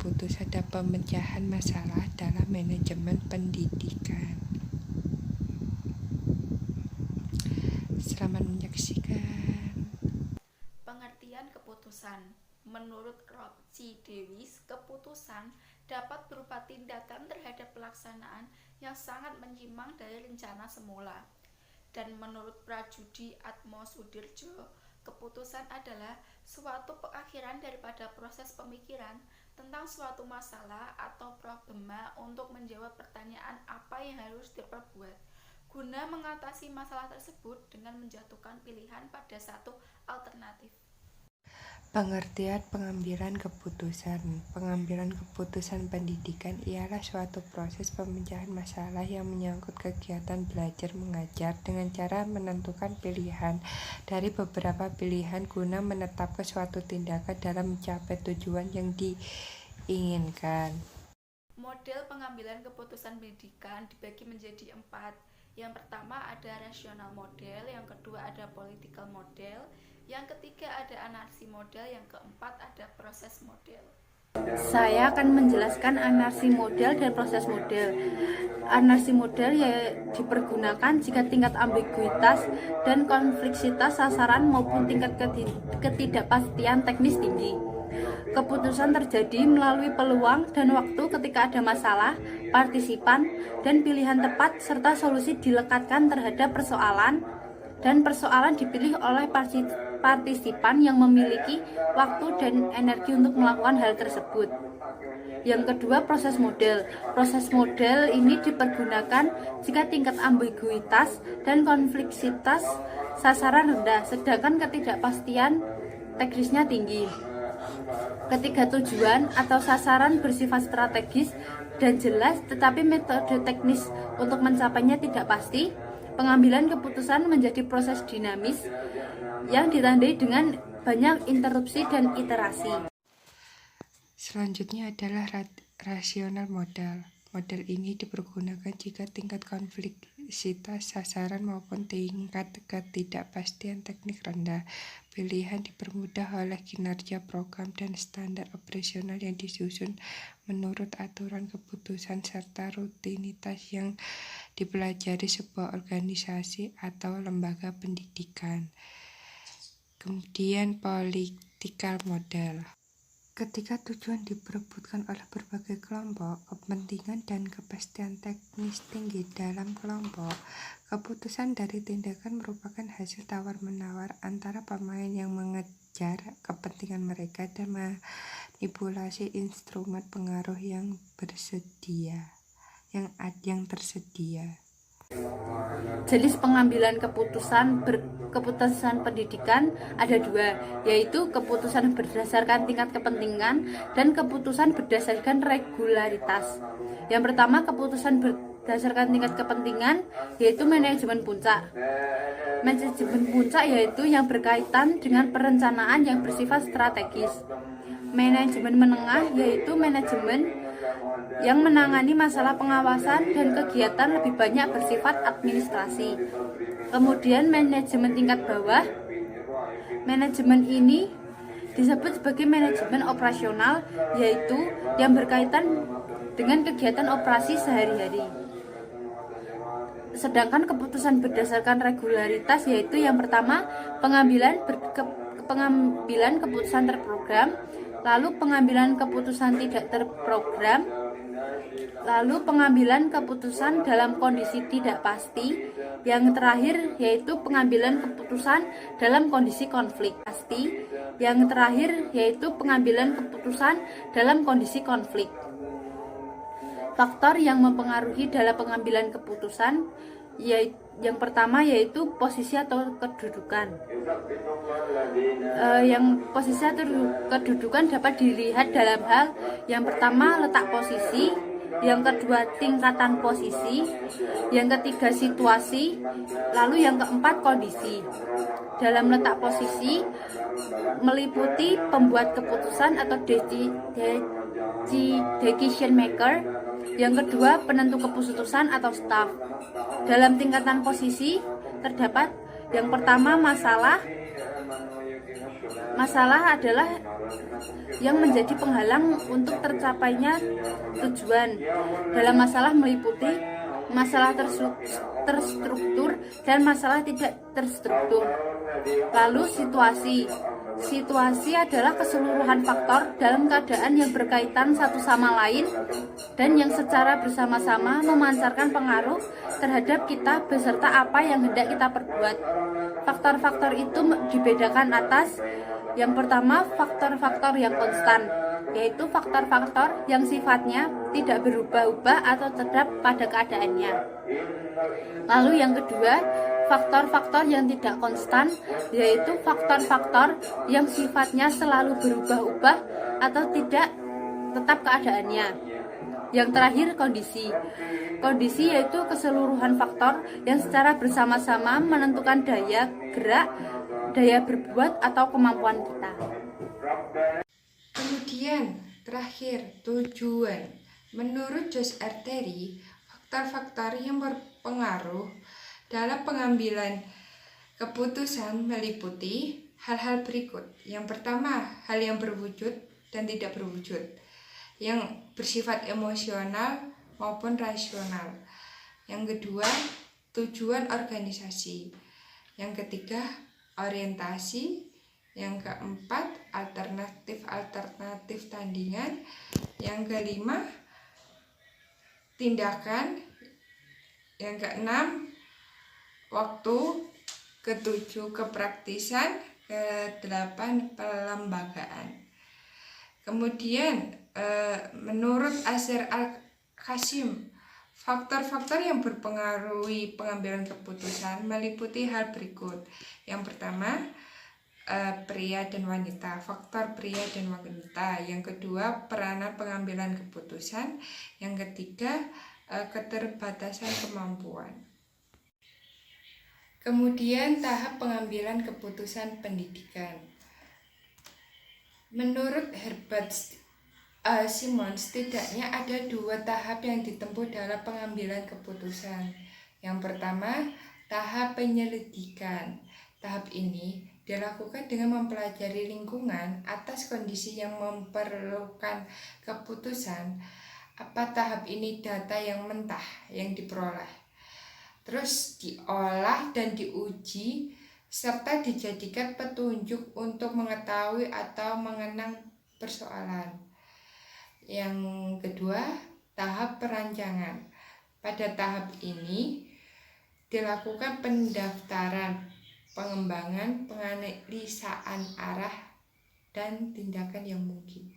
keputusan dan pemecahan masalah dalam manajemen pendidikan. Selamat menyaksikan. Pengertian keputusan. Menurut Rob C. Davis, keputusan dapat berupa tindakan terhadap pelaksanaan yang sangat menyimpang dari rencana semula. Dan menurut Prajudi Atmosudirjo, keputusan adalah suatu pengakhiran daripada proses pemikiran tentang suatu masalah atau problema untuk menjawab pertanyaan apa yang harus diperbuat guna mengatasi masalah tersebut dengan menjatuhkan pilihan pada satu alternatif. Pengertian pengambilan keputusan. Pengambilan keputusan pendidikan ialah suatu proses pemecahan masalah yang menyangkut kegiatan belajar mengajar dengan cara menentukan pilihan dari beberapa pilihan guna menetapkan suatu tindakan dalam mencapai tujuan yang diinginkan. Model pengambilan keputusan pendidikan dibagi menjadi 4. Yang pertama ada rasional model, yang kedua ada political model, yang ketiga ada anarki model, yang keempat ada proses model. Saya akan menjelaskan anarki model dan proses model. Anarki model dipergunakan jika tingkat ambiguitas dan konfliksitas sasaran maupun tingkat ketidakpastian teknis tinggi. Keputusan terjadi melalui peluang dan waktu ketika ada masalah, partisipan, dan pilihan tepat serta solusi dilekatkan terhadap persoalan dan persoalan dipilih oleh partisipan yang memiliki waktu dan energi untuk melakukan hal tersebut. Yang kedua, proses model. Proses model ini dipergunakan jika tingkat ambiguitas dan konfliksitas sasaran rendah, sedangkan ketidakpastian teknisnya tinggi. Ketiga, tujuan atau sasaran bersifat strategis dan jelas, tetapi metode teknis untuk mencapainya tidak pasti. Pengambilan keputusan menjadi proses dinamis yang ditandai dengan banyak interupsi dan iterasi. Selanjutnya adalah rasional model. Model ini dipergunakan jika tingkat konfliksitas sasaran maupun tingkat ketidakpastian teknik rendah. Pilihan dipermudah oleh kinerja program dan standar operasional yang disusun menurut aturan keputusan serta rutinitas yang dipelajari sebuah organisasi atau lembaga pendidikan. Kemudian political model. Ketika tujuan diperebutkan oleh berbagai kelompok, kepentingan dan kepastian teknis tinggi dalam kelompok, keputusan dari tindakan merupakan hasil tawar-menawar antara pemain yang mengejar kepentingan mereka dan manipulasi instrumen pengaruh yang tersedia. Jenis pengambilan keputusan pendidikan ada dua, yaitu keputusan berdasarkan tingkat kepentingan dan keputusan berdasarkan regularitas. Yang pertama, keputusan berdasarkan tingkat kepentingan yaitu manajemen puncak. Manajemen puncak yaitu yang berkaitan dengan perencanaan yang bersifat strategis. Manajemen menengah yaitu manajemen yang menangani masalah pengawasan dan kegiatan lebih banyak bersifat administrasi. Kemudian manajemen tingkat bawah. Manajemen ini disebut sebagai manajemen operasional, yaitu yang berkaitan dengan kegiatan operasi sehari-hari. Sedangkan keputusan berdasarkan regularitas yaitu yang pertama pengambilan keputusan terprogram, lalu pengambilan keputusan tidak terprogram, lalu pengambilan keputusan dalam kondisi tidak pasti, yang terakhir yaitu pengambilan keputusan dalam kondisi konflik pasti, yang terakhir yaitu pengambilan keputusan dalam kondisi konflik. Faktor yang mempengaruhi dalam pengambilan keputusan yang pertama yaitu posisi atau kedudukan. Yang posisi atau kedudukan dapat dilihat dalam hal yang pertama letak posisi, yang kedua tingkatan posisi, yang ketiga situasi, lalu yang keempat kondisi. Dalam letak posisi meliputi pembuat keputusan atau decision maker, yang kedua penentu keputusan atau staff. Dalam tingkatan posisi terdapat yang pertama masalah adalah yang menjadi penghalang untuk tercapainya tujuan. Dalam masalah meliputi masalah terstruktur dan masalah tidak terstruktur. Lalu situasi adalah keseluruhan faktor dalam keadaan yang berkaitan satu sama lain dan yang secara bersama-sama memancarkan pengaruh terhadap kita beserta apa yang hendak kita perbuat. Faktor-faktor itu dibedakan atas. Yang pertama, faktor-faktor yang konstan, yaitu faktor-faktor yang sifatnya tidak berubah-ubah atau tetap pada keadaannya. Lalu yang kedua, faktor-faktor yang tidak konstan, yaitu faktor-faktor yang sifatnya selalu berubah-ubah atau tidak tetap keadaannya. Yang terakhir, kondisi. Kondisi yaitu keseluruhan faktor yang secara bersama-sama menentukan daya gerak, daya berbuat atau kemampuan kita. Kemudian terakhir, tujuan. Menurut Jos Arteri, faktor-faktor yang berpengaruh dalam pengambilan keputusan meliputi hal-hal berikut. Yang pertama, hal yang berwujud dan tidak berwujud, yang bersifat emosional maupun rasional. Yang kedua, tujuan organisasi. Yang ketiga, orientasi. Yang keempat, alternatif tandingan. Yang kelima, tindakan. Yang keenam, waktu. Ketujuh, kepraktisan. Kedelapan, pelembagaan. Kemudian menurut Azhar Al-Qasim, faktor-faktor yang berpengaruhi pengambilan keputusan meliputi hal berikut. Yang pertama, pria dan wanita, faktor pria dan wanita. Yang kedua, peranan pengambilan keputusan. Yang ketiga, keterbatasan kemampuan. Kemudian tahap pengambilan keputusan pendidikan. Menurut Herbert Simon, setidaknya ada 2 tahap yang ditempuh dalam pengambilan keputusan. Yang pertama, tahap penyelidikan. Tahap ini dilakukan dengan mempelajari lingkungan atas kondisi yang memerlukan keputusan. Tahap ini data yang mentah yang diperoleh, terus diolah dan diuji serta dijadikan petunjuk untuk mengetahui atau mengenang persoalan. Yang kedua, tahap perancangan. Pada tahap ini dilakukan pendaftaran, pengembangan, penganalisaan arah dan tindakan yang mungkin.